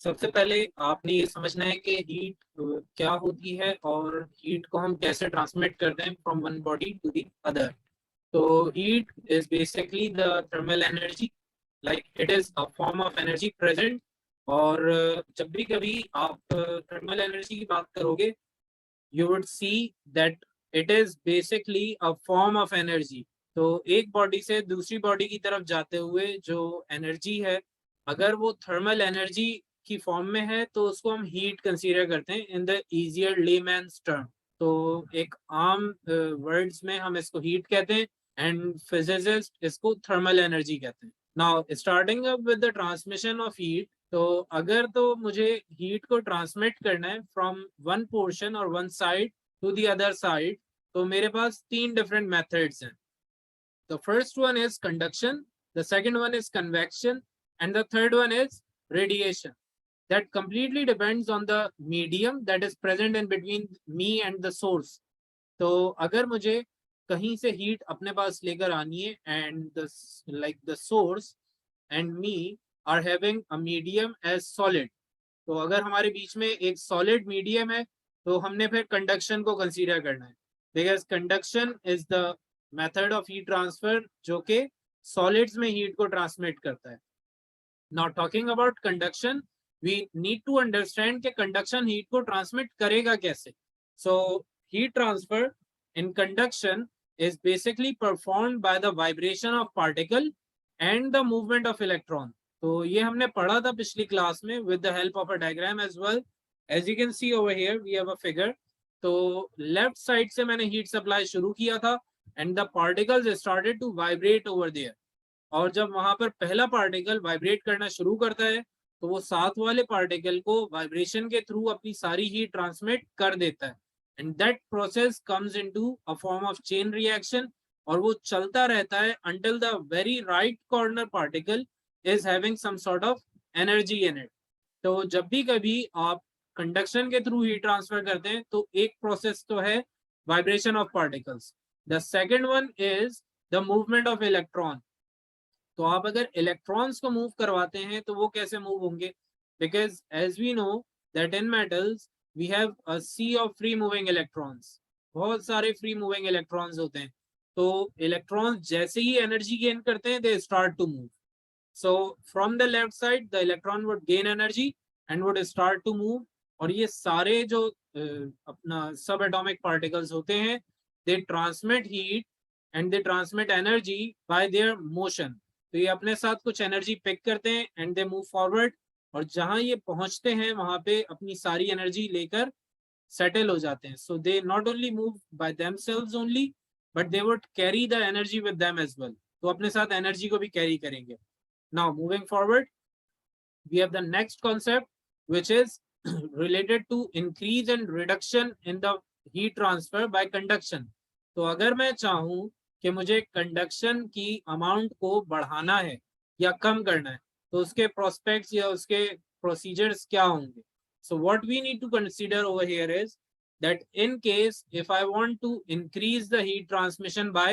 सबसे पहले आपने ये समझना है कि हीट क्या होती है और हीट को हम कैसे ट्रांसमिट करते हैं from one body to the other. तो heat is basically the thermal energy, like it is a form of energy present. और जब भी कभी आप थर्मल एनर्जी की बात करोगे, you would see that it is basically a form of energy। तो एक बॉडी से दूसरी बॉडी की तरफ जाते हुए जो एनर्जी है, अगर वो थर्मल एनर्जी की फॉर्म में है तो उसको हम हीट कंसीडर करते हैं in the easier layman's term. तो एक आम वर्ड्स में हम इसको हीट कहते हैं एंड फिजिसिस्ट इसको थर्मल एनर्जी कहते हैं। Now starting up with the transmission of heat, तो अगर तो मुझे हीट को ट्रांसमिट करना है फ्रॉम वन पोर्शन और one side to the other side, तो मेरे पास तीन डिफरेंट मेथड्स हैं। The first one is conduction, the second one is convection, and the third one is radiation. That completely depends on the medium that is present in between me and the source। तो अगर मुझे कहीं से heat अपने पास लेकर आनी है and the source and me are having a medium as solid, तो अगर हमारे बीच में एक सॉलिड मीडियम है तो हमने फिर कंडक्शन को कंसीडर करना है, because conduction is the method of heat transfer जो कि सॉलिड्स में हीट को ट्रांसमिट करता है। Now talking about conduction, we need to understand कि कंडक्शन हीट को ट्रांसमिट करेगा कैसे। So heat transfer in conduction is basically performed by the vibration of particle and the movement of electron। तो ये हमने पढ़ा था पिछली क्लास में with the help of a diagram as well। As you can see over here we have a figure। तो left side से मैंने हीट सप्लाई शुरू किया था and the particles started to vibrate over there। और जब वहां पर पहला पार्टिकल वाइब्रेट करना शुरू करता है तो वो साथ वाले पार्टिकल को वाइब्रेशन के थ्रू अपनी सारी हीट ट्रांसमिट कर देता है and that process comes into a form of chain reaction. और वो चलता रहता है until the very right corner particle is having some sort of energy in it. तो जब भी कभी आप कंडक्शन के थ्रू हीट ट्रांसफर करते हैं तो एक प्रोसेस तो है vibration of particles, the second one is the movement of electron. तो आप अगर इलेक्ट्रॉन्स को मूव करवाते हैं तो वो कैसे मूव होंगे, because as we know that in metals we have a sea of free moving electrons. बहुत सारे फ्री मूविंग इलेक्ट्रॉन्स होते हैं। तो इलेक्ट्रॉन्स जैसे ही एनर्जी गेन करते हैं they start to move. So from the left side the electron would gain energy and would start to move. और ये सारे जो अपना सब एटॉमिक पार्टिकल्स होते हैं they transmit heat and they transmit energy by their motion. तो ये अपने साथ कुछ एनर्जी पिक करते हैं एंड दे मूव फॉरवर्ड, और जहां ये पहुंचते हैं वहां पे अपनी सारी एनर्जी लेकर सेटल हो जाते हैं। So they not only move by themselves only but they would carry the energy with them as well. तो अपने साथ एनर्जी को भी कैरी करेंगे। Now moving forward we have the next concept which is related to increase and reduction in the heat transfer by conduction। तो अगर मैं चाहूं कि मुझे कंडक्शन की अमाउंट को बढ़ाना है या कम करना है तो उसके प्रोस्पेक्ट्स या उसके प्रोसीजर्स क्या होंगे। So what we need to consider over here is that in case if I want to increase the heat transmission by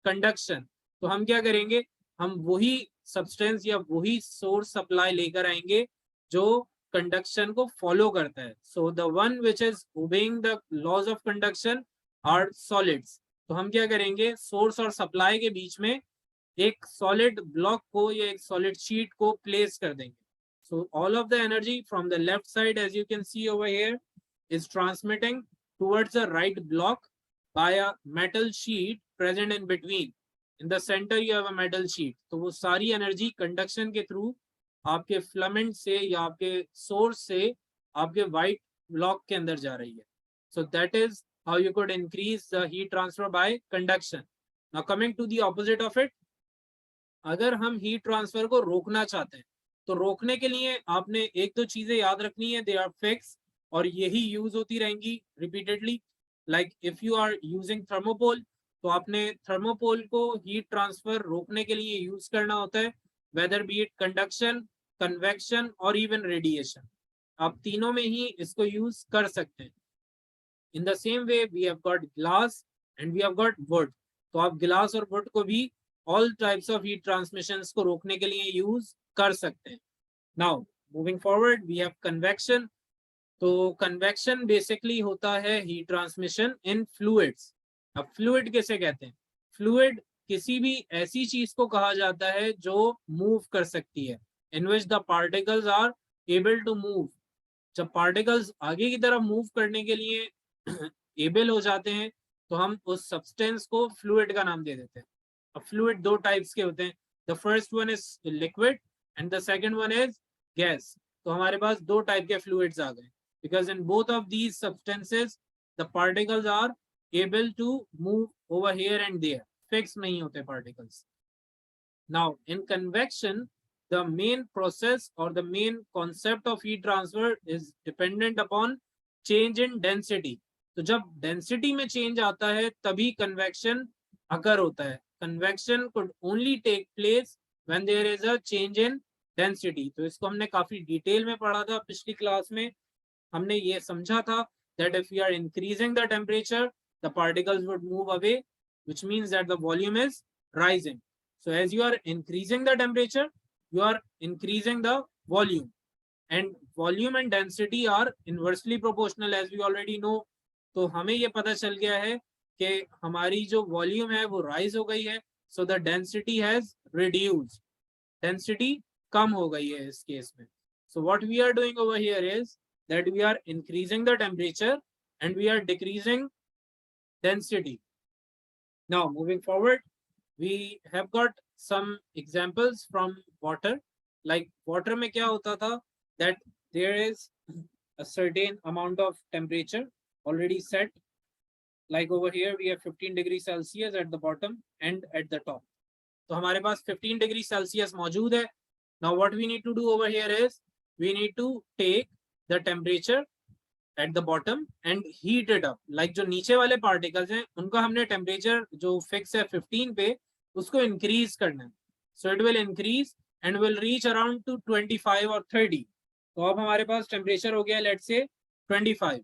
conduction, तो हम क्या करेंगे, हम वही सब्सटेंस या वही सोर्स सप्लाई लेकर आएंगे जो कंडक्शन को फॉलो करता है। So the one which is obeying the laws of conduction are solids. तो हम क्या करेंगे, सोर्स और सप्लाई के बीच में एक सॉलिड ब्लॉक को या एक सॉलिड शीट को प्लेस कर देंगे। So all of the energy from the left side as you can see over here is transmitting towards the right block by a metal sheet present in between। in the center you have a metal sheet। तो वो सारी energy conduction के through आपके filament से या आपके source से आपके व्हाइट ब्लॉक के अंदर जा रही है। So that is how you could increase the heat transfer by conduction. Now coming to the opposite of it, अगर हम हीट ट्रांसफर को रोकना चाहते हैं तो रोकने के लिए आपने एक दो चीजें याद रखनी है, दे आर फिक्स और यही यूज होती रहेंगी repeatedly. Like if you are using thermocol, तो आपने थर्मोपोल को हीट ट्रांसफर रोकने के लिए यूज करना होता है, whether be it conduction, convection और इवन रेडिएशन। आप तीनों में ही इसको यूज कर सकते हैं। In the same way we have got glass and we have got wood. तो आप ग्लास और वुड को भी all types of heat transmission को रोकने के लिए यूज कर सकते हैं। Now moving forward we have convection. तो कन्वेक्शन बेसिकली होता है हीट ट्रांसमिशन इन फ्लूइड्स। अब फ्लूइड किसे कहते हैं? फ्लूइड किसी भी ऐसी चीज को कहा जाता है जो मूव कर सकती है, in which the particles are able to move. जब पार्टिकल्स आगे की तरफ मूव करने के लिए एबल हो जाते हैं तो हम उस सब्सटेंस को फ्लूइड का नाम दे देते हैं। अब फ्लूइड दो टाइप्स के होते हैं, the first one is liquid and the second one is gas. तो हमारे पास दो टाइप के फ्लूइड्स आ गए, because in both of these substances the particles are able to move over here and there, fixed नहीं होते particles. Now in convection the main process or the main concept of heat transfer is dependent upon change in density. तो जब density में change आता है तभी convection occur होता है. Convection could only take place when there is a change in density. तो इसको हमने काफी डिटेल में पढ़ा था पिछली क्लास में। हमने ये समझा था that if we are increasing the temperature the particles would move away, which means that the volume is rising. So as you are increasing the temperature you are increasing the volume, and volume and density are inversely proportional as we already know. तो हमें ये पता चल गया है कि हमारी जो वॉल्यूम है वो राइज हो गई है, so the density has reduced, density कम हो गई है इस केस में. So what we are doing over here is that we are increasing the temperature and we are decreasing density. Now moving forward we have got some examples from water. Like water में क्या होता था, that there is a certain amount of temperature already set. Like over here we have 15 degrees Celsius at the bottom and at the top. तो हमारे पास 15 degree Celsius मौजूद है. Now what we need to do over here is we need to take the temperature at the bottom and heat it up. Like जो नीचे वाले particles हैं उनका हमने temperature जो fix है 15 पे उसको increase करना है. So it will increase and will reach around to 25 or 30. तो अब हमारे पास temperature हो गया let's say 25.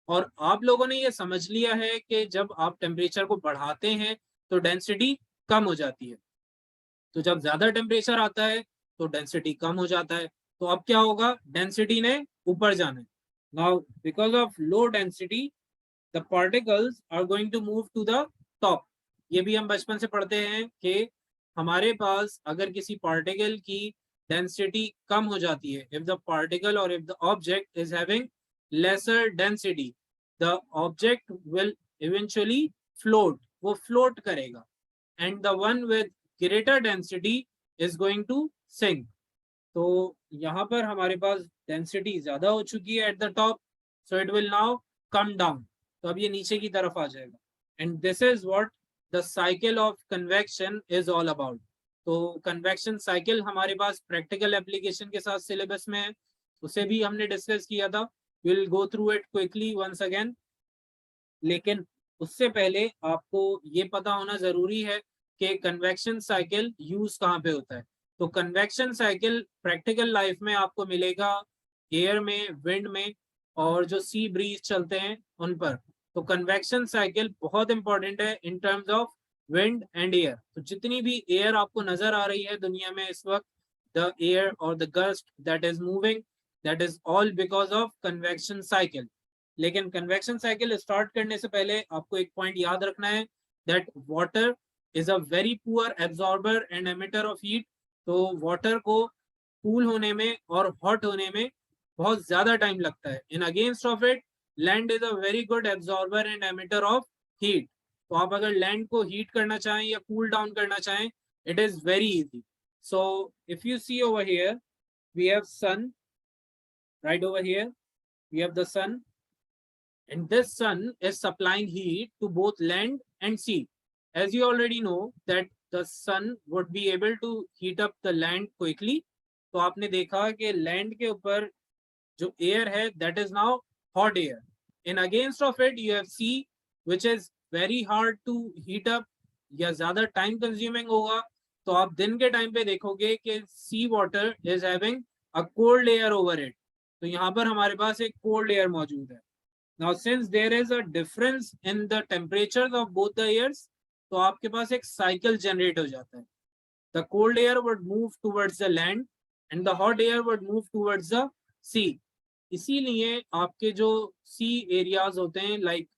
और आप लोगों ने ये समझ लिया है कि जब आप टेम्परेचर को बढ़ाते हैं तो डेंसिटी कम हो जाती है. तो जब ज्यादा टेम्परेचर आता है तो डेंसिटी कम हो जाता है. तो अब क्या होगा, डेंसिटी ने ऊपर जाना है. Now because of low density the particles are going to move to the top. ये भी हम बचपन से पढ़ते हैं कि हमारे पास अगर किसी पार्टिकल की डेंसिटी कम हो जाती है, इफ द पार्टिकल और if the object is having lesser density the object will eventually float, वो फ्लोट करेगा. And the one with greater density is going to sink. तो यहाँ पर हमारे पास डेंसिटी ज्यादा हो चुकी है at the top, so it will now come down. तो अब ये नीचे की तरफ आ जाएगा. And this is what the cycle of convection is all about. तो कन्वेक्शन साइकिल हमारे पास प्रैक्टिकल एप्लीकेशन के साथ सिलेबस में है, उसे भी हमने डिस्कस किया था. Will go through it quickly once again. लेकिन उससे पहले आपको ये पता होना जरूरी है कि कन्वेक्शन साइकिल यूज कहाँ पे होता है. तो कन्वेक्शन साइकिल प्रैक्टिकल लाइफ में आपको मिलेगा एयर में, विंड में, और जो सी ब्रीज चलते हैं उन पर. तो कन्वेक्शन साइकिल बहुत इंपॉर्टेंट है in terms of wind and air. तो जितनी भी एयर आपको नजर आ रही है दुनिया में इस वक्त, द एयर और the gust that is moving, that is all because of convection cycle. लेकिन कन्वेक्शन साइकिल स्टार्ट करने से पहले आपको एक पॉइंट याद रखना है, that water is a very poor absorber and emitter of heat. तो वाटर को कूल होने में और हॉट होने में बहुत ज्यादा टाइम लगता है. इन against of it land is a very good absorber and emitter of heat. तो आप अगर लैंड को हीट करना चाहें या कूल डाउन करना चाहें, it is very easy. So if you see over here we have sun, right over here we have the sun, and this sun is supplying heat to both land and sea. As you already know that the sun would be able to heat up the land quickly. तो आपने देखा कि land के ऊपर जो air है that is now hot air. In against of it you have sea which is very hard to heat up या ज्यादा time consuming होगा. तो आप दिन के टाइम पे देखोगे कि sea water is having a cold air over it. तो यहाँ पर हमारे पास एक cold air मौजूद है. Now since there is a difference in the temperatures of both the airs, तो आपके पास एक cycle generate हो जाता है. The cold air would move towards the land and the hot air would move towards the sea. इसीलिए आपके जो सी areas होते हैं, like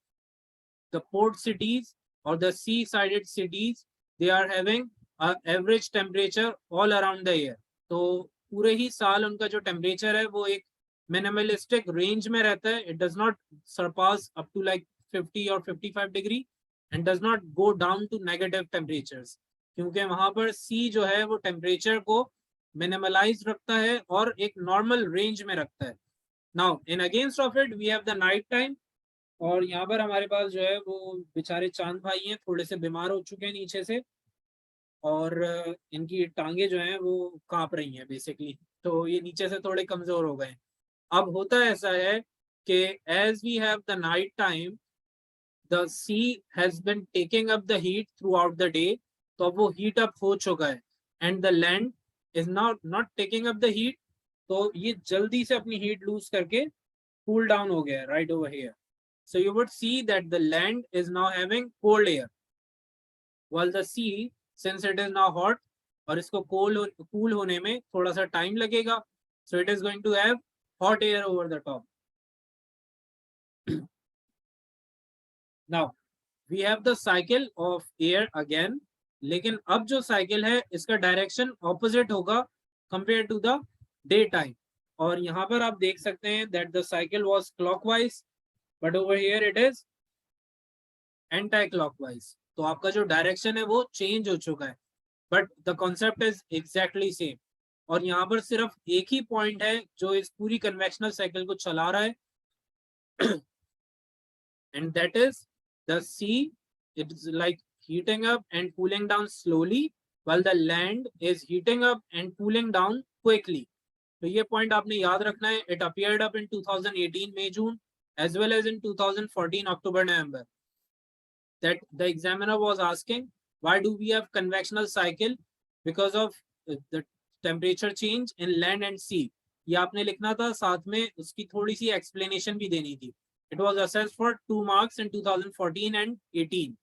the port cities or the sea sided cities, they are having a average temperature all around the year. तो पूरे ही साल उनका जो टेम्परेचर है वो एक मिनिमलिस्टिक रेंज में रहता है. It does not surpass up to like 50 और 55 degree and does not go down to negative temperatures, क्योंकि वहां पर सी जो है वो टेम्परेचर को मिनिमलाइज रखता है और एक नॉर्मल रेंज में रखता है. Now in against of it we have the night time. और यहाँ पर हमारे पास जो है वो बेचारे चांद भाई हैं, थोड़े से बीमार हो चुके हैं नीचे से, और इनकी टांगे जो हैं वो कांप रही हैं बेसिकली, तो ये नीचे से थोड़े कमजोर हो गए. अब होता ऐसा है कि as we have the night time, the sea has been taking up the heat throughout the day. तो अब वो हीट अप हो चुका है and the land is not taking up the heat. तो ये जल्दी से अपनी हीट लूज करके कूल डाउन हो गया है right over here. So you would see that the land is now having cold air, while the sea, since it is now hot, और इसको cool होने में थोड़ा सा time लगेगा, so it is going to have hot air over the top. Now we have the cycle of air again, लेकिन अब जो cycle है इसका direction opposite होगा compared to the daytime. और यहाँ पर आप देख सकते हैं that the cycle was clockwise, but over here it is anti-clockwise. तो आपका जो डायरेक्शन है वो चेंज हो चुका है, but the concept is exactly same. और यहाँ पर सिर्फ एक ही पॉइंट है जो इस पूरी कन्वेक्शनल साइकिल को चला रहा है, and that is the sea. It is like heating up and cooling down slowly, while the land is heating up and cooling down quickly. तो ये पॉइंट आपने याद रखना है. It appeared up in 2018 May June as well as in 2014 October November. That the examiner was asking, why do we have convectional cycle? Because of the temperature change in land and sea. ये आपने लिखना था, साथ में उसकी थोड़ी सी explanation भी देनी थी. It was assessed for 2 marks in 2014 and 18.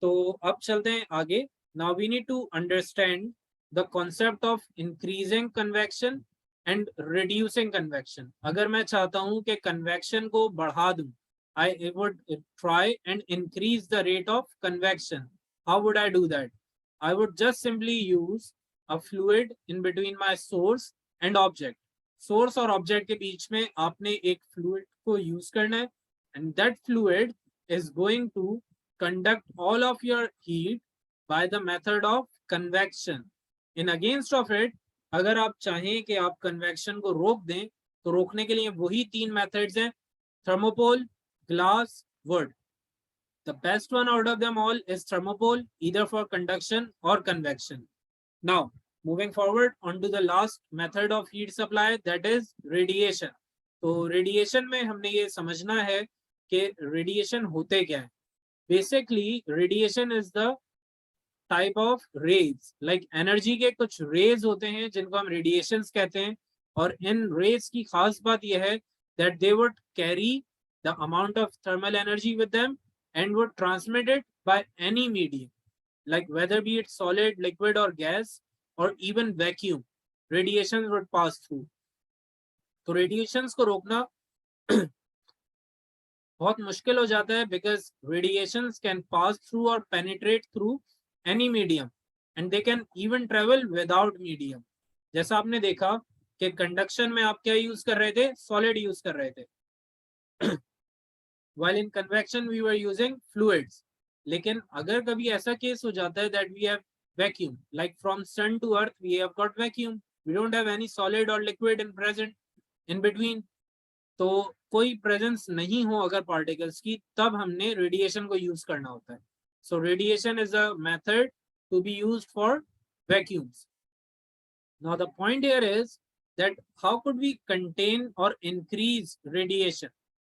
तो अब चलते हैं आगे. Now we need to understand the concept of increasing convection and reducing convection. अगर मैं चाहता हूं कि convection को बढ़ा दूं, I would try and increase the rate of convection. How would I do that? I would just simply use a fluid in between my source and object. Source और object के बीच में आपने एक fluid को use करना है, and that fluid is going to conduct all of your heat by the method of convection. In against of it, अगर आप चाहें कि आप convection को रोक दें, तो रोकने के लिए वही 3 methods हैं: thermopole, glass, wood. The best one out of them all is thermopole, either for conduction or convection. Now, moving forward onto the last method of heat supply, that is radiation. तो radiation में हमने ये समझना है कि radiation होते क्या है. Basically, radiation is the type of rays. Like energy के कुछ rays होते हैं जिनको हम radiations कहते हैं, और इन rays की खास बात यह है that they would carry the amount of thermal energy with them and would transmit it by any medium, like whether be it solid, liquid or gas or even vacuum, radiations would pass through. तो radiations को रोकना बहुत मुश्किल हो जाता है, because radiations can pass through or penetrate through any medium and they can even travel without medium. जैसा आपने देखा कि कंडक्शन में आप क्या यूज कर रहे थे, सॉलिड यूज कर रहे थे, while in convection we were using fluids. लेकिन अगर कभी ऐसा केस हो जाता है that we have vacuum, like from sun to earth we have got vacuum, we don't have any solid or liquid in present in between, तो कोई presence नहीं हो अगर particles की, तब हमने radiation को use करना होता है. So radiation is a method to be used for vacuums. Now the point here is that how could we contain or increase radiation?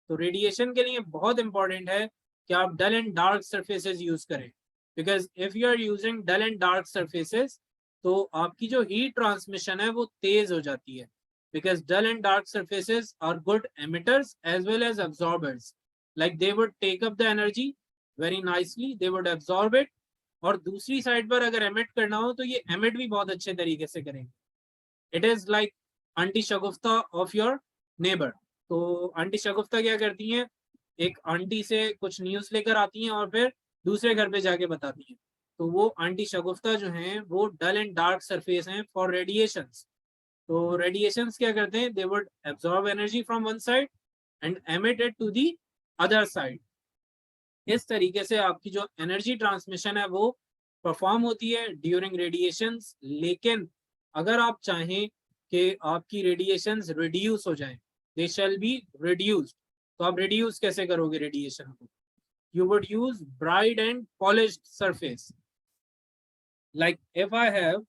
तो रेडिएशन के लिए बहुत इंपॉर्टेंट है कि आप dull and dark surfaces use करें, because if you are using dull and dark surfaces तो आपकी जो हीट ट्रांसमिशन है वो तेज हो जाती है, because dull and dark surfaces are good emitters as well as absorbers. Like they would take up the energy very nicely, they would absorb it, और दूसरी साइड पर अगर एमिट करना हो तो ये एमिट भी बहुत अच्छे तरीके से करेंगे. It is like aunty Shagufta of your neighbour. तो आंटी शगुफ्ता क्या करती हैं, एक आंटी से कुछ न्यूज लेकर आती हैं और फिर दूसरे घर पे जाके बताती हैं। तो वो आंटी शगुफ्ता जो हैं वो डल एंड डार्क सरफेस हैं फॉर रेडिएशंस। तो रेडिएशंस क्या करते हैं, they would absorb energy from one side and emit it to the other side. इस तरीके से आपकी जो एनर्जी ट्रांसमिशन है वो परफॉर्म होती है ड्यूरिंग रेडिएशंस। लेकिन अगर आप चाहें कि आपकी रेडिएशंस रिड्यूस हो जाएं, दे शैल बी रिड्यूस्ड, तो आप रिड्यूस कैसे करोगे रेडिएशन को? You would use bright and polished surface. Like if I have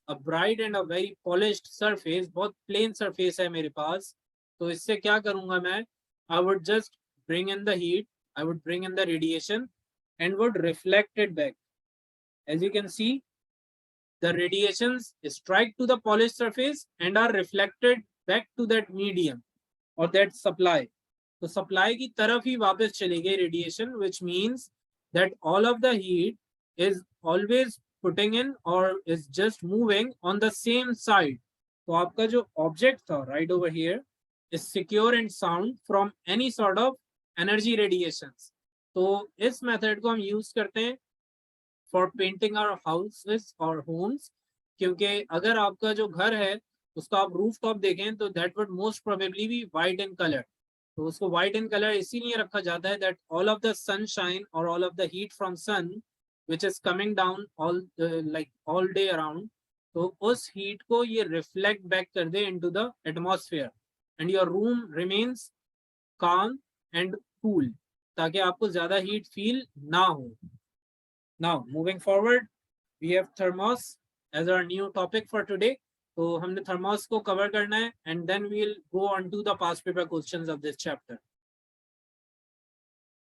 a bright and a very polished surface, बहुत plain surface है मेरे पास, तो इससे क्या करूंगा मैं? I would just bring in the heat, I would bring in the radiation and would reflect it back. As you can see, the radiations strike to the polished surface and are reflected back to that medium or that supply. तो supply की तरफ ही वापस चली गई radiation, which means that all of the heat is always putting in और is just moving on the same side. तो आपका जो ऑब्जेक्ट था right over here is secure and sound from any sort of energy radiation. तो इस method को हम use करते हैं फॉर पेंटिंग आवर हाउसेस और होम्स, क्योंकि अगर आपका जो घर है उसका आप रूफ टॉप देखें तो that would most probably be white in colour. तो उसको व्हाइट इन कलर इसीलिए रखा जाता है that all of the sunshine और all of the heat from sun which is coming down all like all day around, तो उस heat को ये रिफ्लेक्ट बैक कर दे into the atmosphere and your room remains calm and cool, ताकि आपको ज्यादा हीट फील ना हो। Now moving forward, we have thermos as our new topic for today. तो हमने थर्मोस को कवर करना है and then we will go on to the past paper questions of this chapter.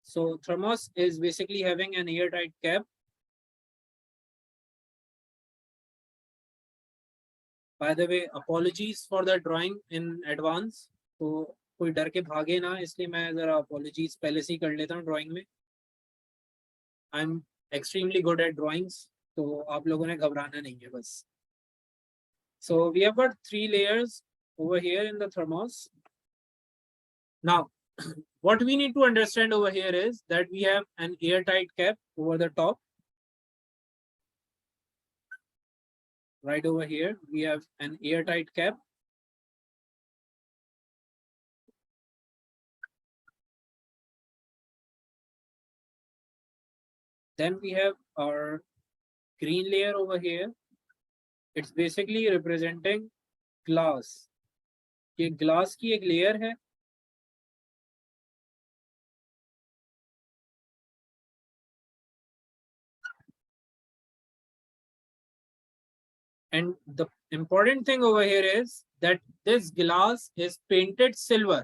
So thermos is basically having an airtight cap. By the way, apologies for the drawing in advance. तो कोई डर के भागे ना, इसलिए मैं जरा apologies पहले से ही कर लेता हूँ ड्राइंग में। I'm extremely good at drawings, तो आप लोगों ने घबराना नहीं है बस। So we have got 3 layers over here in the thermos. Now, what we need to understand over here is that we have an airtight cap over the top. Right over here, we have an airtight cap. Then we have our green layer over here. It's basically representing glass. ये glass की एक layer है। And the important thing over here is that this glass is painted silver.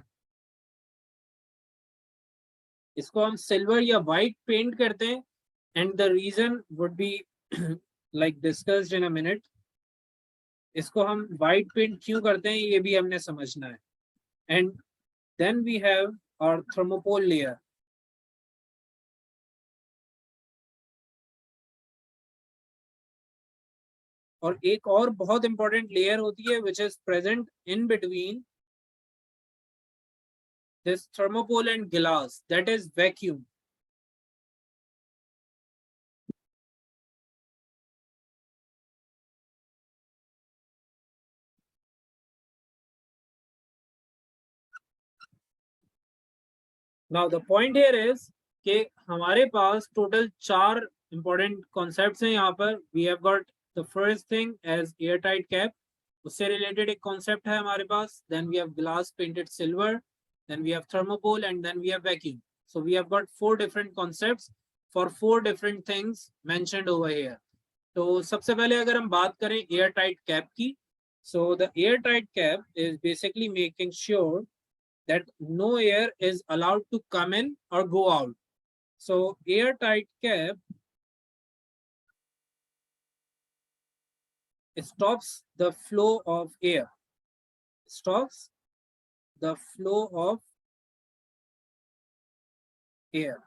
इसको हम silver या white paint करते हैं, and the reason would be like discussed in a minute. इसको हम white paint क्यों करते हैं ये भी हमने समझना है। And then we have our thermopole layer. और एक और बहुत इंपॉर्टेंट लेयर होती है which is present in between this thermopole and glass, that is vacuum. Now the point here is कि हमारे पास टोटल 4 इंपॉर्टेंट कॉन्सेप्ट्स हैं यहाँ पर। We have got the first thing as airtight cap, उससे related एक concept है हमारे पास। Then we have glass painted silver, then we have thermopole and then we have vacuum. So we have got 4 different concepts for 4 different things mentioned over here. तो सबसे पहले अगर हम बात करें airtight cap की, so the airtight cap is basically making sure that no air is allowed to come in or go out. So airtight cap stops the flow of air, stops the flow of air.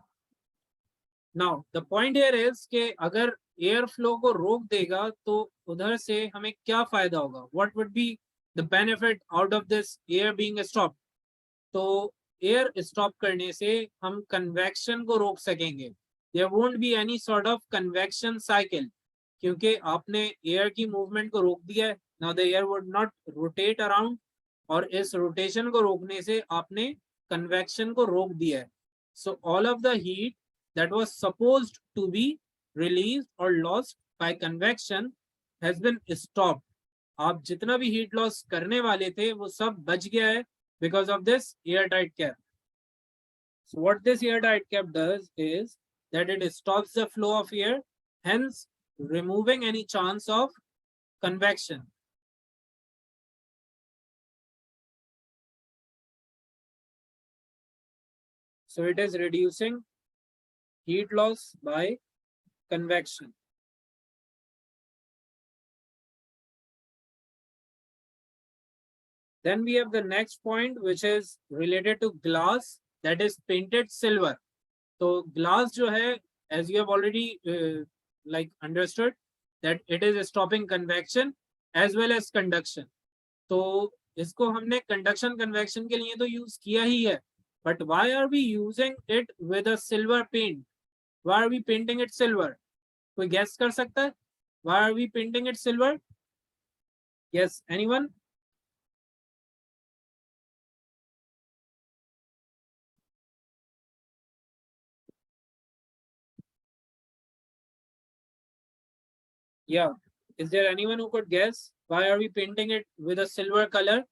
Now the point here is कि अगर air flow को रोक देगा तो उधर से हमें क्या फायदा होगा? What would be the benefit out of this air being stopped. तो एयर स्टॉप करने से हम कन्वेक्शन को रोक सकेंगे. There won't be any sort of convection cycle, क्योंकि आपने एयर की मूवमेंट को रोक दिया है. Now the air would not rotate around, और इस रोटेशन को रोकने से आपने कन्वेक्शन को रोक दिया है. So all of the heat that was supposed to be released और lost by convection has been stopped. आप जितना भी हीट लॉस करने वाले थे वो सब बच गया है because of this airtight cap. So what this airtight cap does is that it stops the flow of air, hence removing any chance of convection. So it is reducing heat loss by convection. Then we have the next point, which is related to glass that is painted silver. So glass जो है, as you have already like understood, that it is stopping convection as well as conduction. तो इसको हमने conduction convection के लिए तो use किया ही है, but why are we using it with a silver paint? Why are we painting it silver? कोई guess कर सकता है? Why are we painting it silver? Yes, anyone? Yeah. Is there anyone who could guess why are we painting it with a silver color?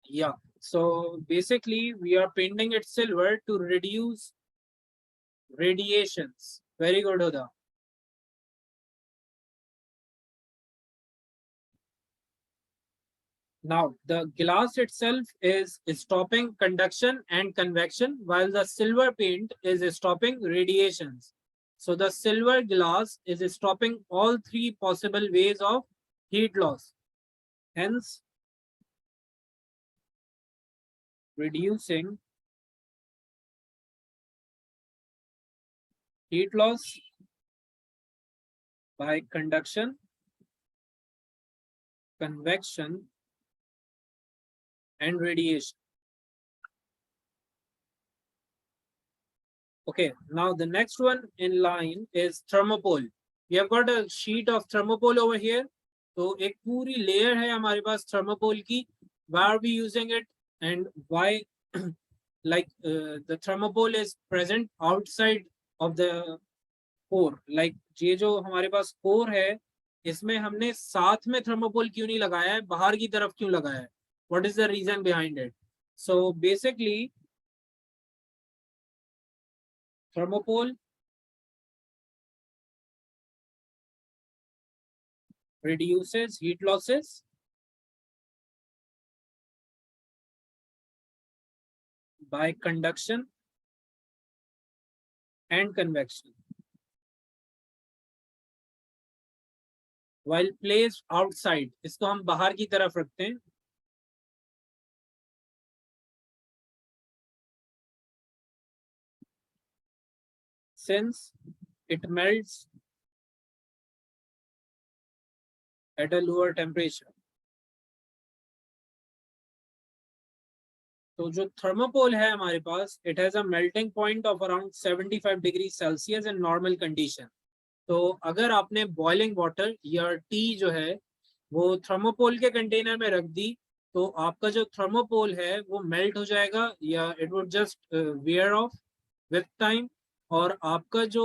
Yeah. So basically we are painting it silver to reduce radiations. Very good, Huda. Now the glass itself is stopping conduction and convection, while the silver paint is stopping radiations. So the silver glass is stopping all three possible ways of heat loss, hence reducing heat loss by conduction, convection, and radiation. Okay, now the next one in line is thermopole. We have got a sheet of thermopole over here. तो एक पूरी layer है हमारे पास thermopole की. Why are we using it and why like the thermopole is present outside of the core? Like ये जो हमारे पास core है, इसमें हमने साथ में thermopole क्यों नहीं लगाया है, बाहर की तरफ क्यों लगाया है? What is the reason behind it? So basically thermopole reduces heat losses by conduction and convection while placed outside. इसको हम बाहर की तरफ रखते हैं. Since it melts at a lower temperature. तो जो thermopole है हमारे पास, it has a melting point of around 75 degrees Celsius in normal condition. तो अगर आपने boiling water या टी जो है वो thermopole के कंटेनर में रख दी, तो आपका जो thermopole है वो मेल्ट हो जाएगा या it would just wear off with time, और आपका जो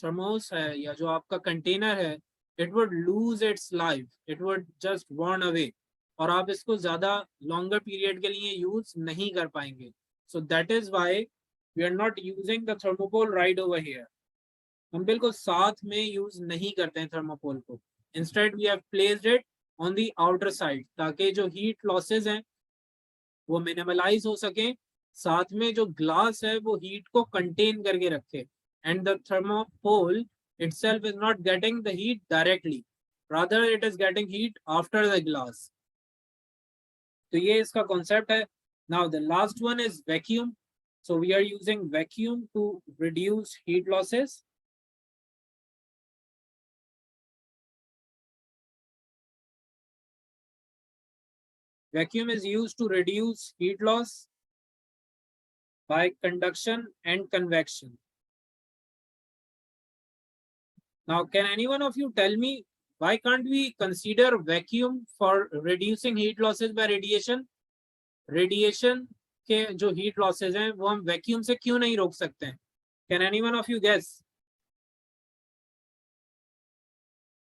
थर्मोस है या जो आपका कंटेनर है it would lose its life, it would just burn away, और आप इसको ज्यादा longer period के लिए यूज नहीं कर पाएंगे. So that is why we are not using the thermopole right over here. हम बिल्कुल साथ में यूज नहीं करते हैं थर्मोपोल को. Instead we have placed it on the outer side ताकि जो heat losses हैं वो minimalize हो सके, साथ में जो ग्लास है वो हीट को कंटेन करके रखे, and the thermopole itself is not getting the heat directly, rather it is getting heat after the glass. तो ये इसका कॉन्सेप्ट है. Now the last one is vacuum. So we are using vacuum to reduce heat losses. Vacuum is used to reduce heat loss by conduction and convection. Now, can any one of you tell me why can't we consider vacuum for reducing heat losses by radiation? Radiation के जो heat losses हैं वो हम vacuum से क्यों नहीं रोक सकते हैं? Can any one of you guess?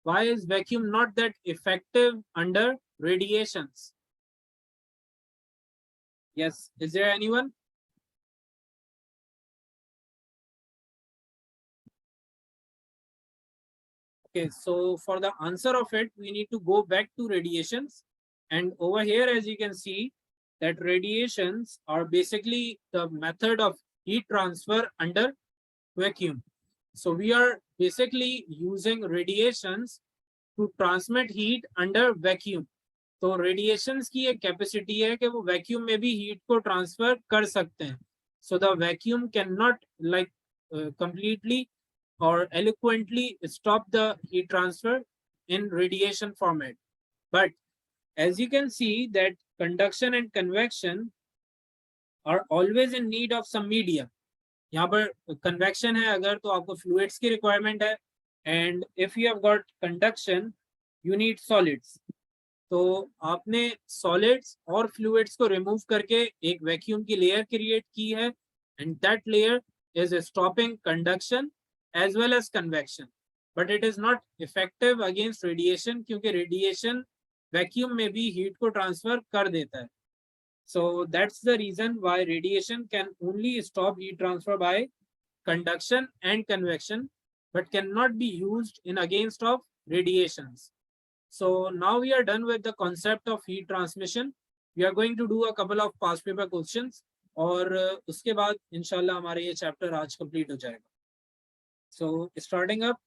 Why is vacuum not that effective under radiations? Yes, is there anyone? Okay, so for the answer of it, we need to go back to radiations. And over here, as you can see, that radiations are basically the method of heat transfer under vacuum. So we are basically using radiations to transmit heat under vacuum. तो radiations की एक capacity है कि वो vacuum में भी heat को transfer कर सकते हैं. So the vacuum cannot like completely or eloquently stop the heat transfer in radiation format. But as you can see that conduction and convection are always in need of some medium. यहाँ पर convection है अगर तो आपको fluids की requirement है, and if you have got conduction you need solids. तो आपने solids और fluids को remove करके एक vacuum की layer create की है, and that layer is stopping conduction as well as convection, but it is not effective against radiation क्योंकि radiation vacuum में भी heat को transfer कर देता है. So that's the reason why radiation can only stop heat transfer by conduction and convection, but cannot be used in against of radiations. So now we are done with the concept of heat transmission. We are going to do a couple of past paper questions और उसके बाद इंशाल्लाह हमारा ये chapter आज complete हो जाएगा. So starting up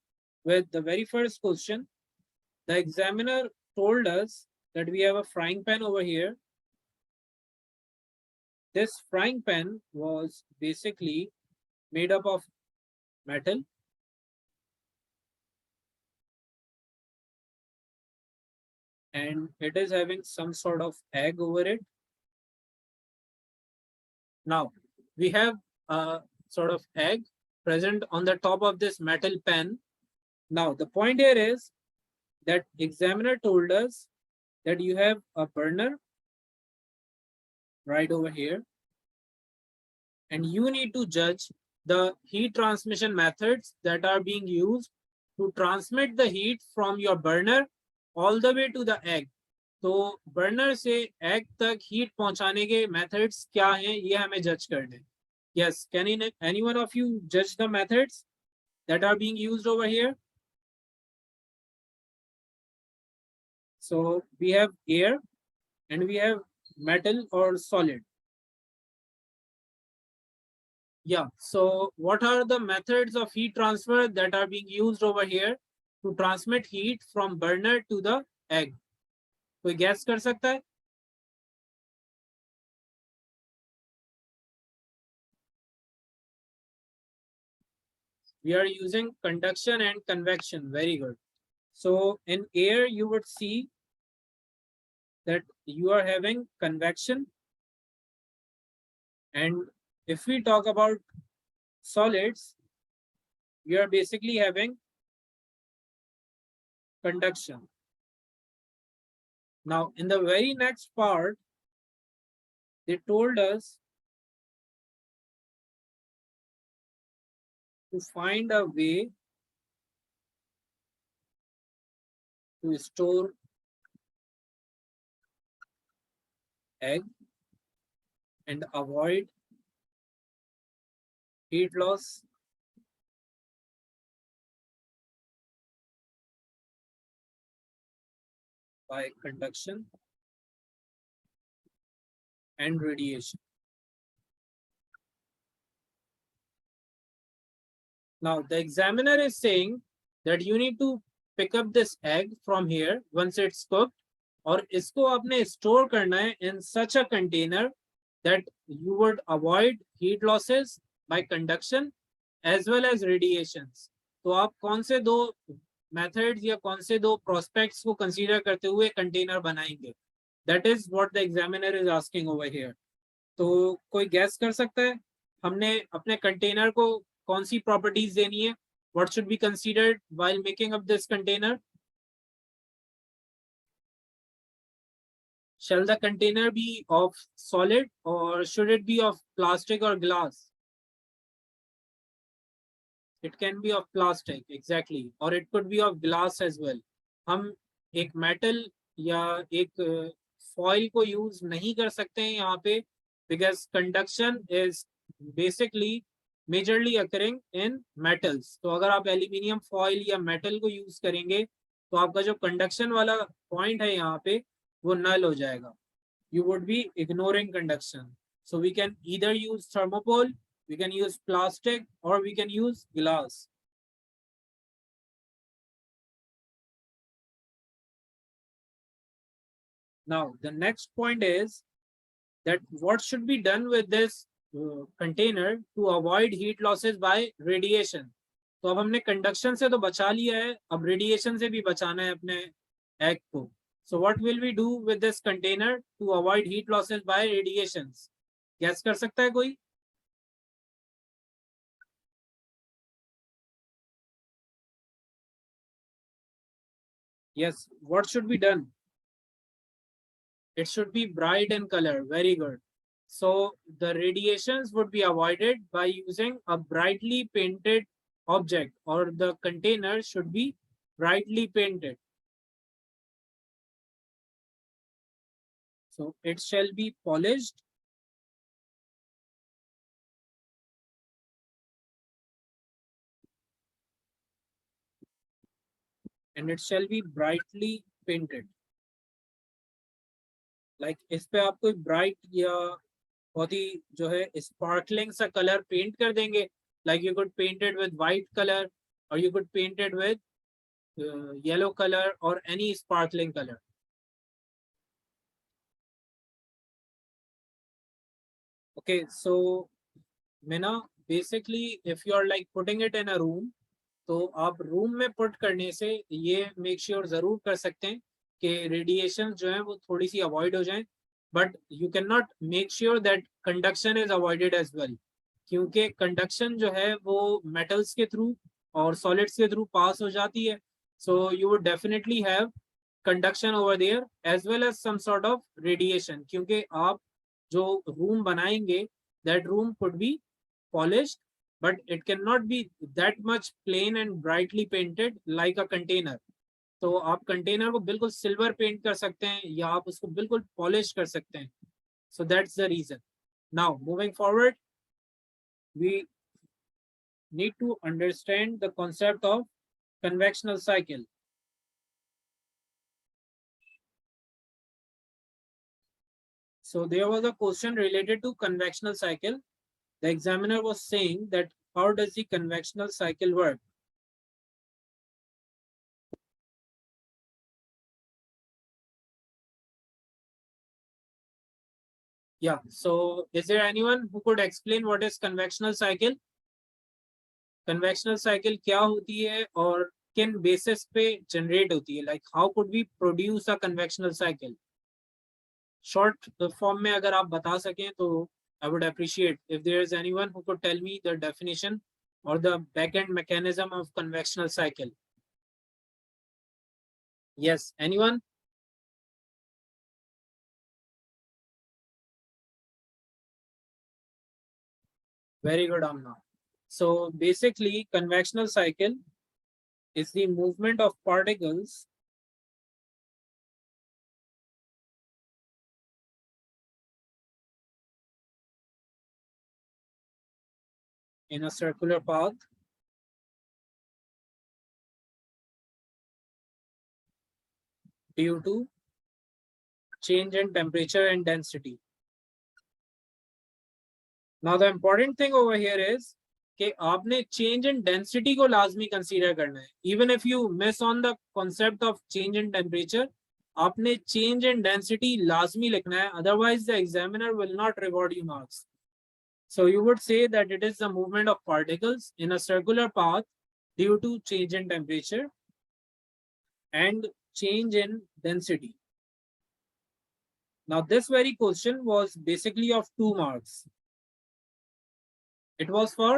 with the very first question, the examiner told us that we have a frying pan over here. This frying pan was basically made up of metal and it is having some sort of egg over it. Now we have a sort of egg present on the top of this metal pan. Now the point here is that examiner told us that you have a burner right over here and you need to judge the heat transmission methods that are being used to transmit the heat from your burner all the way to the egg. तो burner से egg तक heat पहुंचाने के methods क्या हैं ये हमें judge करने. Yes, can any one of you judge the methods that are being used over here? So we have air and we have metal or solid. Yeah, so what are the methods of heat transfer that are being used over here to transmit heat from burner to the egg? कोई guess कर सकता है? We are using conduction and convection. Very good. So in air, you would see that you are having convection. And if we talk about solids, you are basically having conduction. Now, in the very next part, they told us to find a way to store egg and avoid heat loss by conduction and radiation. Now the examiner is saying that you need to pick up this egg from here once it's cooked और इसको आपने store करना है in such a container that you would avoid heat losses by conduction as well as radiations. तो आप कौन से दो methods या कौन से दो prospects को consider करते हुए container बनाएंगे? That is what the examiner is asking over here. तो कोई guess कर सकता है हमने अपने container को कौन सी properties देनी है? What should be considered while making up this container? Shall the container be of solid or should it be of plastic or glass? It can be of plastic, exactly, or it could be of glass as well. हम एक metal या एक foil को use नहीं कर सकते हैं यहाँ पे because conduction is basically majorly occurring in metals. तो अगर आप aluminium foil या metal को use करेंगे तो आपका जो conduction वाला point है यहाँ पे वो null हो जाएगा. You would be ignoring conduction. So we can either use thermopole, we can use plastic, or we can use glass. Now, the next point is that what should be done with this container to avoid heat losses by radiation. तो अब हमने conduction से तो बचा लिया है, अब radiation से भी बचाना है अपने egg को. So what will we do with this container to avoid heat losses by radiations? Guess कर सकता है कोई? Yes, what should be done? It should be bright in color. Very good. So the radiations would be avoided by using a brightly painted object, or the container should be brightly painted. So it shall be polished. And it shall be brightly painted. Like इस पे आप कोई bright या बहुत ही जो है sparkling सा color paint कर देंगे. Like you could paint it with white color, or you could paint it with yellow color or any sparkling color. Okay, so Mina, basically if you are like putting it in a room, तो आप room में put करने से ये make sure जरूर कर सकते हैं कि रेडिएशन जो है वो थोड़ी सी अवॉइड हो जाए, but you can not make sure that conduction is avoided as well, क्योंकि कंडक्शन जो है वो मेटल्स के थ्रू और सॉलिड्स के थ्रू पास हो जाती है. So you would definitely have conduction over there as well as some sort of radiation, क्योंकि आप जो रूम बनाएंगे that room could be polished, but it cannot be that much plain and brightly painted like a container. तो आप container को बिल्कुल silver paint कर सकते हैं या आप उसको बिल्कुल polish कर सकते हैं. So that's the reason. Now moving forward, we need to understand the concept of convectional cycle. So there was a question related to convectional cycle. The examiner was saying that how does the convectional cycle work? Yeah, so is there anyone who could explain what is convectional cycle? Convectional cycle क्या होती है और किन basis पे generate होती है? Like how could we produce a convectional cycle? Short form में अगर आप बता सकें तो I would appreciate if there is anyone who could tell me the definition or the back-end mechanism of convectional cycle. Yes, anyone? Very good, Amna. So basically, convectional cycle is the movement of particles in a circular path due to change in temperature and density. Now the important thing over here is कि आपने change in density को लाजमी consider करना है. Even if you miss on the concept of change in temperature, आपने change in density लाजमी लिखना है, otherwise the examiner will not reward you marks. So you would say that it is the movement of particles in a circular path due to change in temperature and change in density. Now this very question was basically of 2 marks. It was for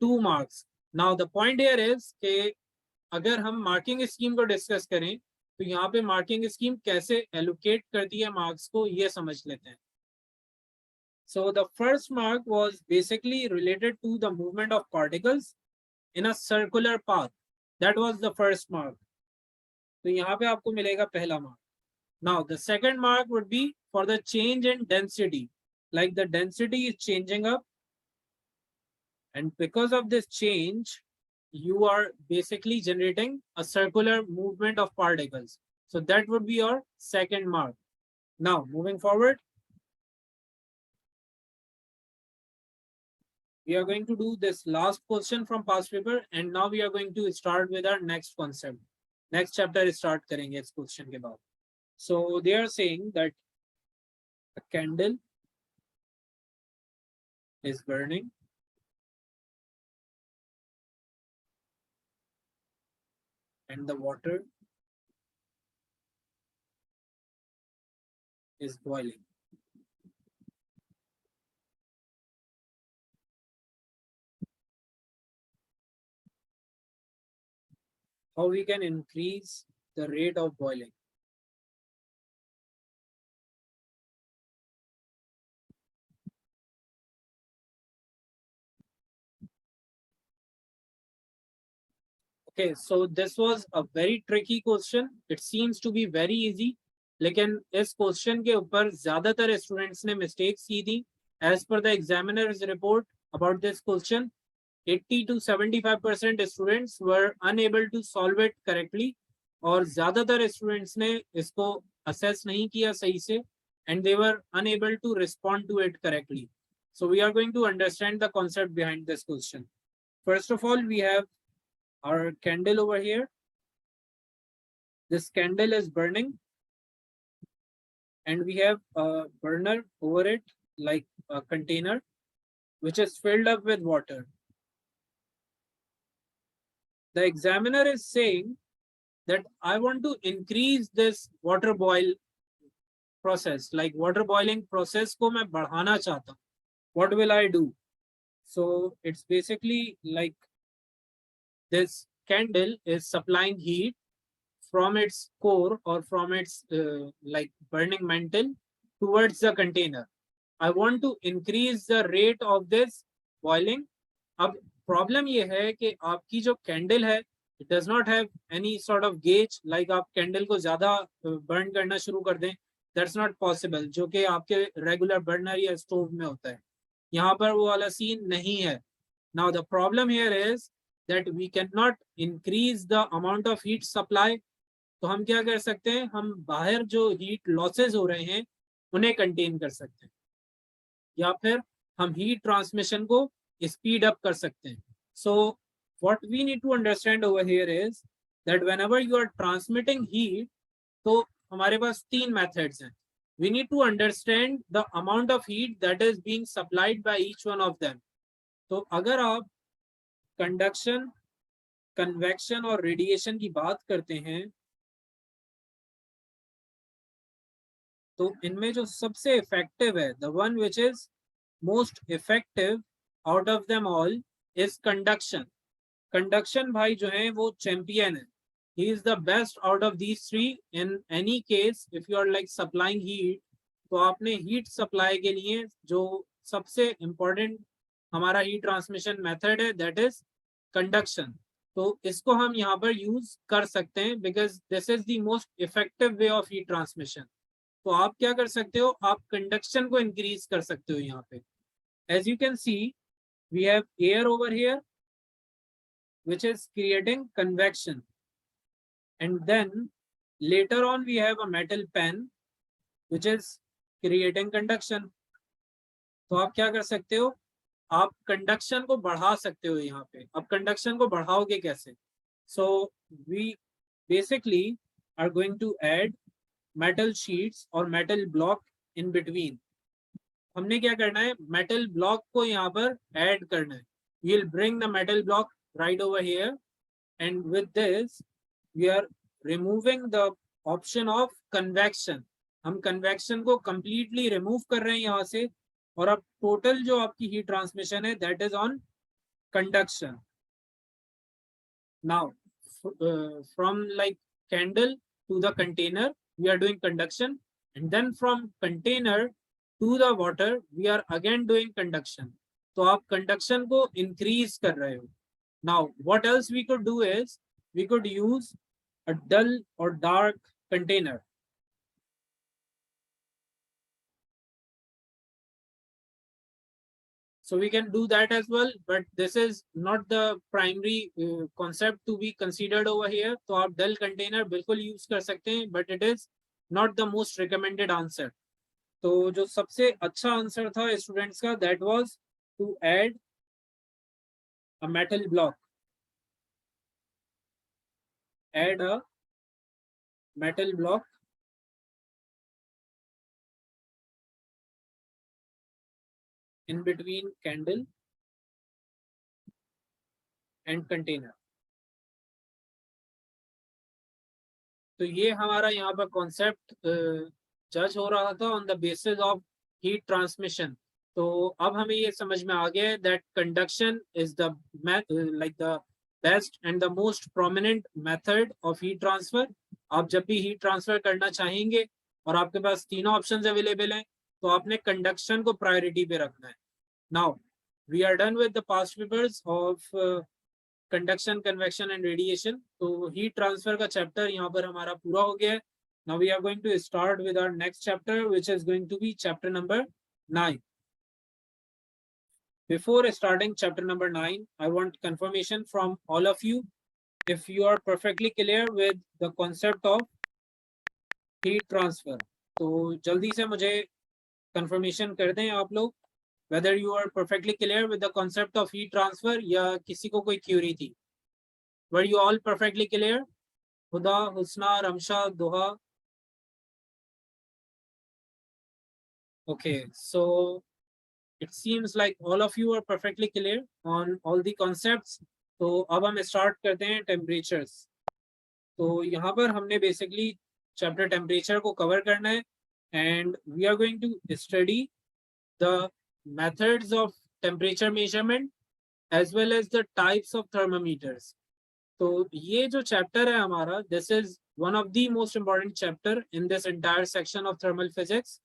2 marks. Now the point here is कि अगर हम marking scheme को discuss करें तो यहाँ पे marking scheme कैसे allocate करती है मार्क्स को ये समझ लेते हैं. So the first mark was basically related to the movement of particles in a circular path. That was the first mark. तो यहाँ पे आपको मिलेगा पहला mark. Now the second mark would be for the change in density. Like the density is changing up, and because of this change, you are basically generating a circular movement of particles. So that would be your second mark. Now moving forward, we are going to do this last question from past paper, and now we are going to start with our next concept. Next chapter start करेंगे इस question के बाद. So they are saying that a candle is burning and the water is boiling. How we can increase the rate of boiling? Okay, so this was a very tricky question. It seems to be very easy, लेकिन इस question के ऊपर ज्यादातर students ने mistakes की थी. As per the examiner's report about this question, 80 to 75% students were unable to solve it correctly, और ज्यादातर स्टूडेंट्स ने इसको assess नहीं किया सही से, and they were unable to respond to it correctly. So we are going to understand the concept behind this question. First of all, we have our candle over here. This candle is burning, and we have a burner over it, like a container, which is filled up with water. The examiner is saying that I want to increase this water boil process, like water boiling process को मैं बढ़ाना चाहता हूँ. What will I do? So it's basically like this candle is supplying heat from its core or from its like burning mantle towards the container. I want to increase the rate of this boiling. अब problem ये है कि आपकी जो candle है, it does not have any sort of gauge, like आप candle को ज्यादा बर्न करना शुरू कर दें, that's not possible, जो कि आपके रेगुलर बर्नर या स्टोव में होता है. यहाँ पर वो वाला सीन नहीं है. Now the problem here is that we cannot increase the amount of heat supply. तो हम क्या कर सकते हैं, हम बाहर जो हीट लॉसेस हो रहे हैं उन्हें कंटेन कर सकते हैं, या फिर हम हीट ट्रांसमिशन को स्पीड अप कर सकते हैं. So what we need to understand over here is that whenever you are transmitting heat, तो हमारे पास 3 मेथड्स हैं. We need to understand the amount of heat that is being supplied by each one of them. तो अगर आप conduction, convection और radiation की बात करते हैं, तो इनमें जो सबसे इफेक्टिव है, the one which is most effective out of them all is conduction. Conduction भाई जो है वो चैंपियन है. He is the best out of these 3 in any case. If you are like supplying heat, तो आपने heat supply के लिए जो सबसे इंपॉर्टेंट हमारा हीट ट्रांसमिशन मेथड है, दैट इज कंडक्शन. तो इसको हम यहाँ पर यूज कर सकते हैं because this is the most effective way of heat transmission. तो आप क्या कर सकते हो, आप कंडक्शन को इंक्रीज कर सकते हो यहाँ पे. As you can see, we have air over here which is creating convection, and then later on we have a metal pen which is creating conduction. तो आप क्या कर सकते हो, आप कंडक्शन को बढ़ा सकते हो यहाँ पे. अब कंडक्शन को बढ़ाओगे कैसे? So we basically are going to add metal sheets or metal block in between. हमने क्या करना है, metal block को यहाँ पर add करना है. We'll bring the metal block right over here, and with this we are removing the option of convection. हम convection को completely remove कर रहे हैं यहाँ से, और अब total जो आपकी heat transmission है that is on conduction. Now from like candle to the container we are doing conduction, and then from container to the water we are again doing conduction. तो आप conduction को increase कर रहे हो. Now what else we could do is we could use a dull or dark container. So we can do that as well, but this is not the primary concept to be considered over here. तो आप dull container बिल्कुल use कर सकते हैं, but it is not the most recommended answer. तो जो सबसे अच्छा आंसर था स्टूडेंट्स का, that was to add a metal block. Add a metal block in between candle and container. तो ये हमारा यहाँ पर कॉन्सेप्ट जज हो रहा था on the basis of heat transmission. तो अब हमें ये समझ में आ गया है that conduction is the like the best and the most prominent method of heat transfer. आप जब भी हीट ट्रांसफर करना चाहेंगे और आपके पास तीनों ऑप्शंस अवेलेबल हैं, तो आपने कंडक्शन को प्रायोरिटी पे रखना है. Now we are done with the past papers of conduction, convection and radiation. तो हीट ट्रांसफर का चैप्टर यहाँ पर हमारा पूरा हो गया है. Now we are going to start with our next chapter, which is going to be chapter number 9. Before starting chapter number 9, I want confirmation from all of you if you are perfectly clear with the concept of heat transfer. तो जल्दी से मुझे confirmation कर दें आप लोग whether you are perfectly clear with the concept of heat transfer या किसी को कोई query थी. Were you all perfectly clear? Huda, Husna, Ramsha, Doha. Okay, so it seems like all of you are perfectly clear on all the concepts. तो अब हम start करते हैं temperatures. तो यहाँ पर हमने basically chapter temperature को cover करना है, and we are going to study the methods of temperature measurement as well as the types of thermometers. तो ये जो chapter है हमारा, this is one of the most important chapter in this entire section of thermal physics,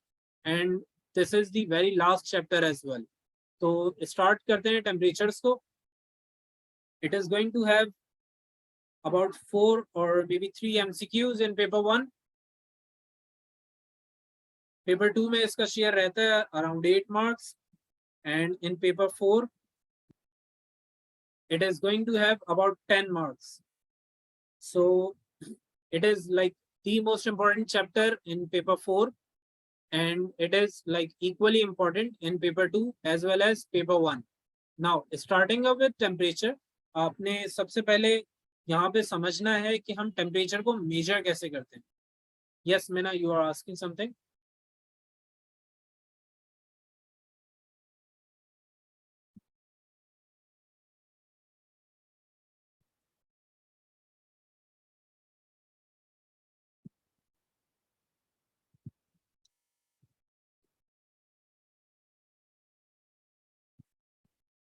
and this is the very last chapter as well. तो start करते हैं temperatures को. It is going to have about 4 or maybe 3 MCQs in paper 1. Paper 2 में इसका share रहता है around 8 marks, and in paper 4 it is going to have about 10 marks. So it is like the most important chapter in paper 4, and it is like equally important in paper 2 as well as paper 1. Now starting up with temperature, आपने सबसे पहले यहाँ पे समझना है कि हम temperature को मेजर कैसे करते हैं. Yes, Meena, you are asking something.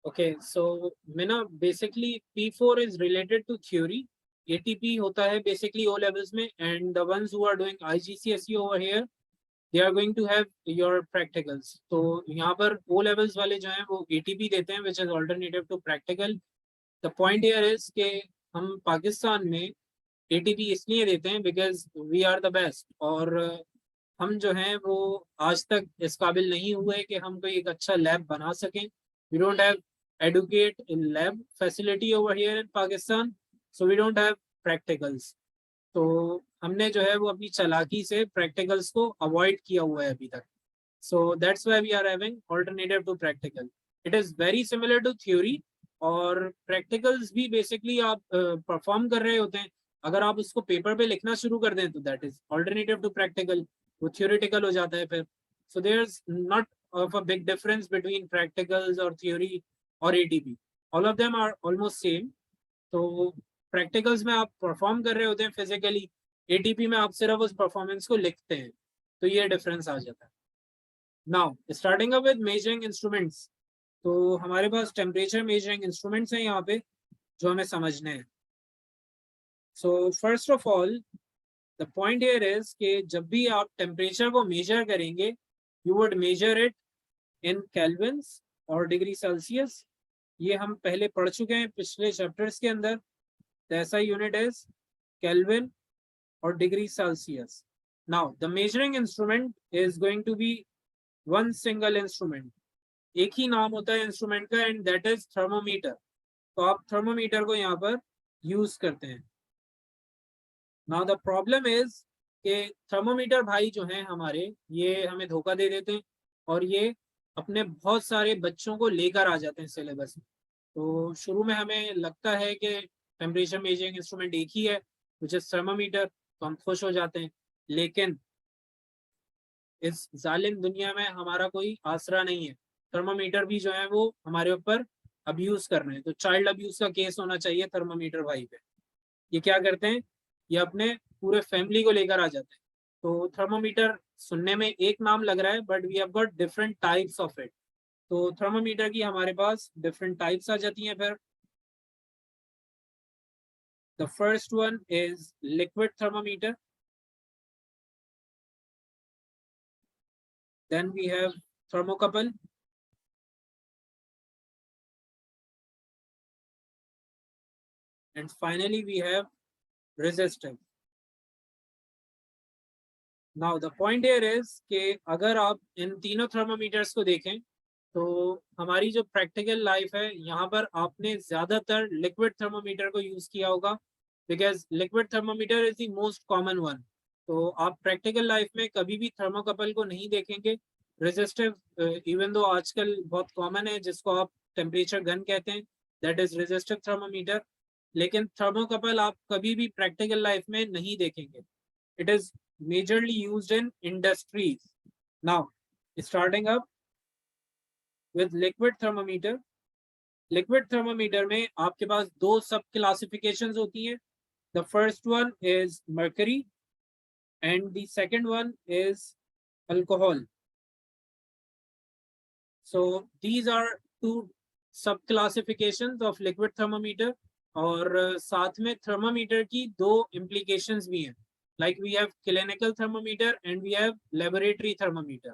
Okay, so Meena, basically P4 is related to theory. ATP होता है basically O levels में, and the ones who are doing IGCSE over here, they are going to have your practicals. तो यहाँ पर O levels वाले जो हैं वो ATP देते हैं, which is alternative to practical. The point here is कि हम पाकिस्तान में ATP इसलिए देते हैं because we are the best, और हम जो हैं वो आज तक इस काबिल नहीं हुए कि हम कोई एक अच्छा लैब बना सकें. We don't have adequate lab facility over here in Pakistan, so we don't have practicals. तो हमने जो है वो अपनी चालाकी से practicals को avoid किया हुआ है अभी तक. So that's why we are having alternative to practical. It is very similar to theory, और practicals भी basically आप perform कर रहे होते हैं, अगर आप उसको पेपर पे लिखना शुरू कर दें तो that is alternative to practical, वो थियोरिटिकल हो जाता है फिर. So there is not of a big difference between practicals और थ्योरी और ATP. All of them are almost same. तो प्रैक्टिकल्स में आप परफॉर्म कर रहे होते हैं फिजिकली, एटीपी में आप सिर्फ उस परफॉर्मेंस को लिखते हैं. तो ये डिफरेंस आ जाता है. Now starting up with measuring instruments. तो हमारे पास टेम्परेचर मेजरिंग इंस्ट्रूमेंट्स हैं यहाँ पे जो हमें समझने हैं. So first of all the point here is कि जब भी आप टेम्परेचर को मेजर करेंगे you would measure it in kelvins और डिग्री सेल्सियस. ये हम पहले पढ़ चुके हैं पिछले चैप्टर्स के अंदर. ऐसा यूनिट इज केल्विन और degree Celsius. Now the measuring instrument is going to be one single instrument. एक ही नाम होता है इंस्ट्रूमेंट का एंड दैट इज थर्मोमीटर. तो आप थर्मोमीटर को यहाँ पर यूज करते हैं. नाउ द प्रॉब्लम इज कि थर्मोमीटर भाई जो हैं हमारे, ये हमें धोखा दे देते हैं और ये अपने बहुत सारे बच्चों को लेकर आ जाते हैं सिलेबस में. तो शुरू में हमें लगता है कि टेम्परेचर मेजरिंग इंस्ट्रूमेंट एक ही है विच इज थर्मोमीटर, तो हम खुश हो जाते हैं. लेकिन इस जालिम दुनिया में हमारा कोई आसरा नहीं है. थर्मोमीटर भी जो है वो हमारे ऊपर अब्यूज कर रहे हैं. तो चाइल्ड अब्यूज का केस होना चाहिए थर्मोमीटर भाई पे. ये क्या करते हैं, ये अपने पूरे फैमिली को लेकर आ जाते हैं. तो थर्मोमीटर सुनने में एक नाम लग रहा है but we have got different types of it. तो थर्मोमीटर की हमारे पास डिफरेंट टाइप्स आ जाती हैं. फिर the first one is liquid thermometer. Then we have thermocouple. And finally we have resistive. Now the point here is कि अगर आप इन तीनों थर्मोमीटर्स को देखें तो हमारी जो प्रैक्टिकल लाइफ है यहाँ पर आपने ज्यादातर लिक्विड थर्मोमीटर को यूज किया होगा because liquid thermometer is the most common one. तो आप प्रैक्टिकल लाइफ में कभी भी थर्मोकपल को नहीं देखेंगे. रेजिस्टिव इवन दो आजकल बहुत कॉमन है जिसको आप टेम्परेचर गन कहते हैं, दैट इज रेजिस्टिव थर्मोमीटर. लेकिन थर्मोकपल आप कभी भी प्रैक्टिकल लाइफ में नहीं देखेंगे. It is majorly used in industries. Now starting up with liquid thermometer. Liquid thermometer में आपके पास दो सब क्लासिफिकेशंस होती हैं. The first one is mercury and the second one is alcohol. So these are two sub classifications of liquid thermometer. और साथ में thermometer की दो इम्प्लीकेशंस भी हैं. Like we have clinical thermometer and we have laboratory thermometer.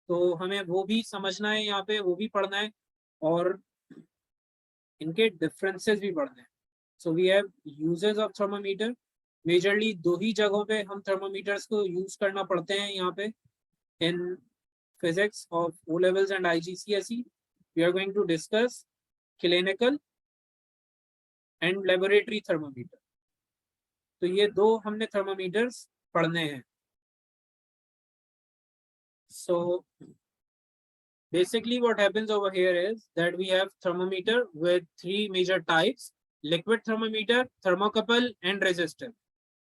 तो हमें वो भी समझना है, यहाँ पे वो भी पढ़ना है और इनके डिफरेंसेस भी पढ़ने हैं. So we have uses of thermometer. Majorly दो ही जगहों पे हम थर्मोमीटर्स को यूज करना पड़ते हैं यहाँ पे. In physics of O levels and IGCSE we are going to discuss clinical and laboratory thermometer. तो ये दो हमने थर्मोमीटर्स पढ़ने हैं. So basically what happens over here is that we have thermometer with three major types: liquid thermometer, thermocouple and resistive.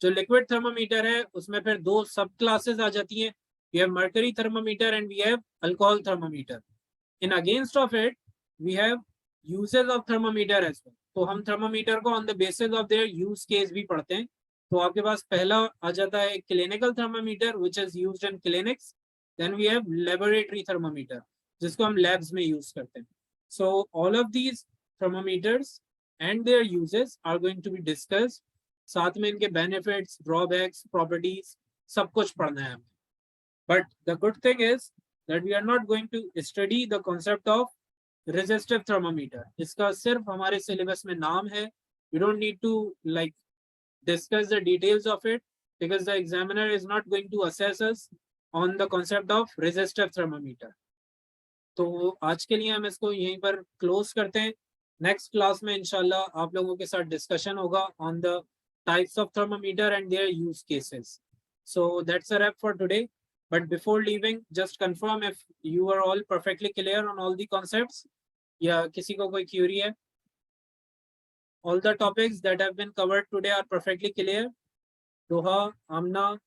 जो liquid thermometer है उसमें फिर दो सब क्लासेस आ जाती हैं. We have mercury thermometer and we have alcohol thermometer. In against of it we have uses of thermometer as well. तो हम thermometer को on the basis of their use case भी पढ़ते हैं. तो आपके पास पहला आ जाता है clinical thermometer which is used in clinics. Then we have laboratory thermometer जिसको हम labs में use करते हैं. So all of these thermometers and their uses are going to be discussed. साथ में इनके benefits, drawbacks, properties सब कुछ पढ़ना है हमें. But the good thing is that we are not going to study the concept of resistive thermometer. इसका सिर्फ हमारे syllabus में नाम है. We don't need to like discuss the details of it because the examiner is not going to assess us on the concept of resistive thermometer. तो आज के लिए हम इसको यहीं पर क्लोज करते हैं. नेक्स्ट क्लास में इंशाल्लाह आप लोगों के साथ डिस्कशन होगा on the types of thermometer and their use cases. So that's a wrap for today. But before leaving, just confirm if you are all perfectly clear on all the concepts. या किसी को कोई Curie है? all the topics that have been covered today are perfectly clear? Doha, Amna?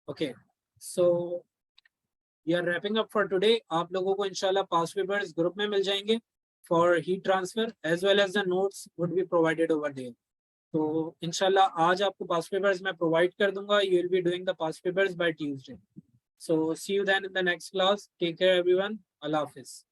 Okay, so we are wrapping up for today. आप लोगों को इंशाल्लाह past papers group में मिल जाएंगे for heat transfer as well as the notes would be provided over there. तो इंशाल्लाह आज आपको past papers मैं provide कर दूंगा. You will be doing the past papers by Tuesday. So see you then in the next class. Take care everyone. Allah Hafiz.